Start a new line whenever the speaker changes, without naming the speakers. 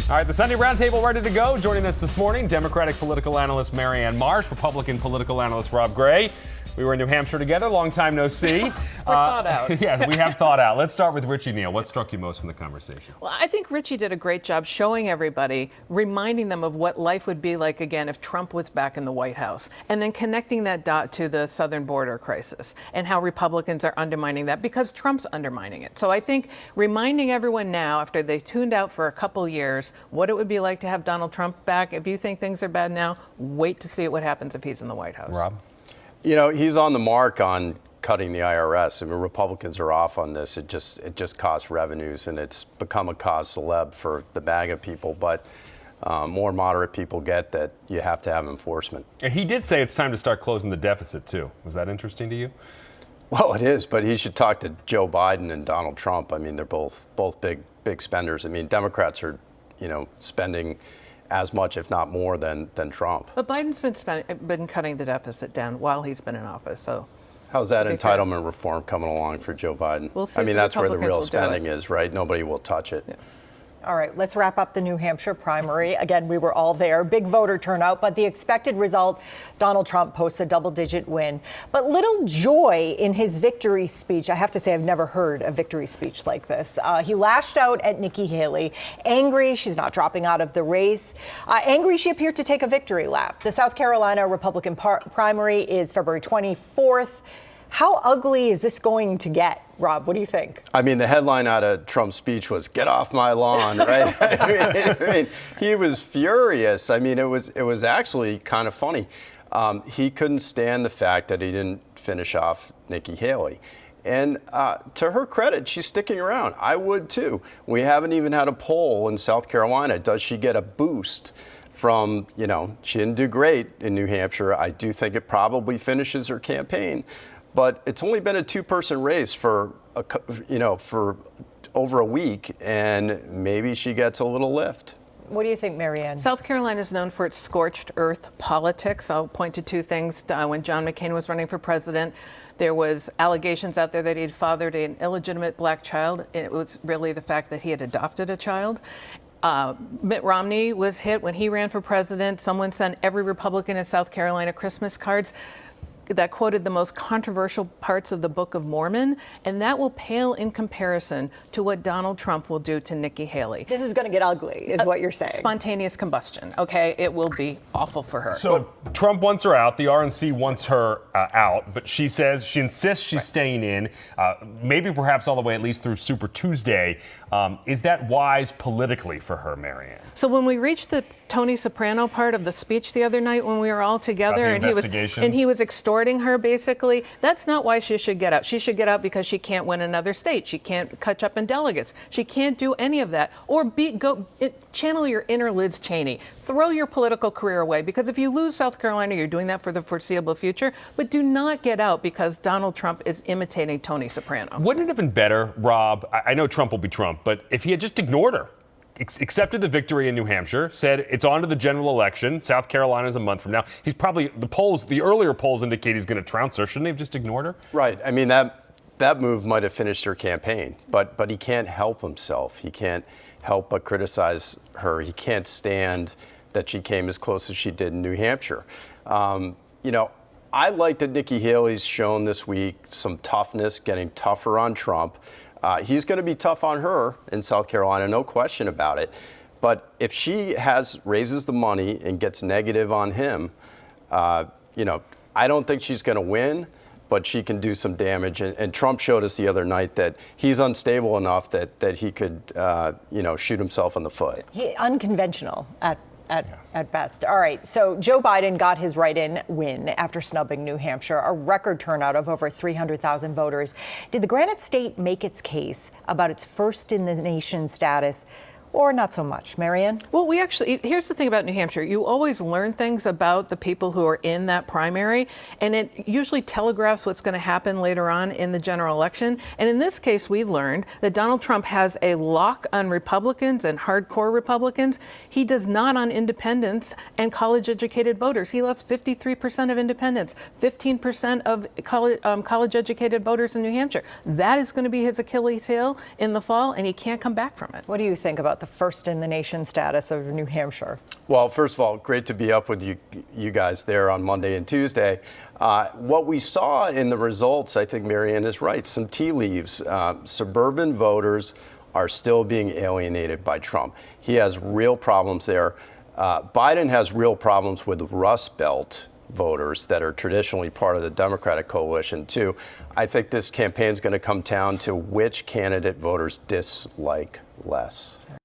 All right, the Sunday Roundtable ready to go. Joining us this morning, Democratic political analyst Marianne Marsh, Republican political analyst Rob Gray. We were in New Hampshire together, long time no see.
We're thawed out.
Yeah, we have thawed out. Let's start with Richie Neal. What struck you most from the conversation?
Well, I think Richie did a great job showing everybody, reminding them of what life would be like again if Trump was back in the White House, and then connecting that dot to the southern border crisis and how Republicans are undermining that because Trump's undermining it. So I think reminding everyone now, after they tuned out for a couple years, what it would be like to have Donald Trump back. If you think things are bad now, wait to see what happens if he's in the White House.
Rob?
You know, he's on the mark on cutting the IRS. I mean, Republicans are off on this. It just costs revenues, and it's become a cause celeb for the MAGA people. But more moderate people get that you have to have enforcement.
And he did say it's time to start closing the deficit, too. Was that interesting to you?
Well, it is, but he should talk to Joe Biden and Donald Trump. I mean, they're both big spenders. I mean, Democrats are, spending as much, if not more, than Trump.
But Biden's been cutting the deficit down while he's been in office. So
how's that entitlement reform coming along for Joe Biden?
We'll see.
I mean, that's where the real spending is, right? Nobody will touch it.
Yeah.
All right, let's wrap up the New Hampshire primary. Again, we were all there. Big voter turnout, but the expected result, Donald Trump posts a double-digit win. But little joy in his victory speech. I have to say, I've never heard a victory speech like this. He lashed out at Nikki Haley, angry she's not dropping out of the race. Angry she appeared to take a victory lap. The South Carolina Republican primary is February 24th. How ugly is this going to get? Rob, what do you think?
I mean, the headline out of Trump's speech was "Get off my lawn," right? I mean, he was furious. I mean, it was actually kind of funny. He couldn't stand the fact that he didn't finish off Nikki Haley. And to her credit, she's sticking around. I would too. We haven't even had a poll in South Carolina. Does she get a boost from, she didn't do great in New Hampshire. I do think it probably finishes her campaign. But it's only been a two-person race for over a week, and maybe she gets a little lift.
What do you think, Marianne?
South Carolina is known for its scorched earth politics. I'll point to two things. When John McCain was running for president, there was allegations out there that he'd fathered an illegitimate black child. It was really the fact that he had adopted a child. Mitt Romney was hit when he ran for president. Someone sent every Republican in South Carolina Christmas cards that quoted the most controversial parts of the Book of Mormon, and that will pale in comparison to what Donald Trump will do to Nikki Haley.
This is going to get ugly, is what you're saying.
Spontaneous combustion, okay? It will be awful for her.
So Trump wants her out. The RNC wants her out, but she insists she's staying in, maybe perhaps all the way at least through Super Tuesday. Is that wise politically for her, Marianne?
So when we reached the Tony Soprano part of the speech the other night when we were all together and he was extorting her basically, that's not why she should get out. She should get out because she can't win another state. She can't catch up in delegates. She can't do any of that. Or channel your inner Liz Cheney. Throw your political career away, because if you lose South Carolina, you're doing that for the foreseeable future. But do not get out because Donald Trump is imitating Tony Soprano.
Wouldn't it have been better, Rob? I know Trump will be Trump, but if he had just ignored her, accepted the victory in New Hampshire, said it's on to the general election. South Carolina's a month from now. He's probably, the earlier polls indicate he's going to trounce her. Shouldn't he have just ignored her?
Right. I mean, that move might have finished her campaign, but he can't help himself. He can't help but criticize her. He can't stand that she came as close as she did in New Hampshire. I like that Nikki Haley's shown this week some toughness, getting tougher on Trump. He's going to be tough on her in South Carolina, no question about it. But if she raises the money and gets negative on him, I don't think she's going to win, but she can do some damage. And Trump showed us the other night that he's unstable enough that he could, shoot himself in the foot.
Unconventional at best. All right, so Joe Biden got his write-in win after snubbing New Hampshire, a record turnout of over 300,000 voters. Did the Granite State make its case about its first-in-the-nation status, or not so much? Marianne?
Well, here's the thing about New Hampshire. You always learn things about the people who are in that primary, and it usually telegraphs what's going to happen later on in the general election. And in this case, we learned that Donald Trump has a lock on Republicans and hardcore Republicans. He does not on independents and college-educated voters. He lost 53% of independents, 15% of college-educated voters in New Hampshire. That is going to be his Achilles heel in the fall, and he can't come back from it.
What do you think about the the first in the nation status of New Hampshire?
Well, first of all, great to be up with you guys there on Monday and Tuesday. What we saw in the results, I think Marianne is right, some tea leaves. Suburban voters are still being alienated by Trump. He has real problems there. Biden has real problems with Rust Belt voters that are traditionally part of the Democratic coalition, too. I think this campaign is going to come down to which candidate voters dislike less.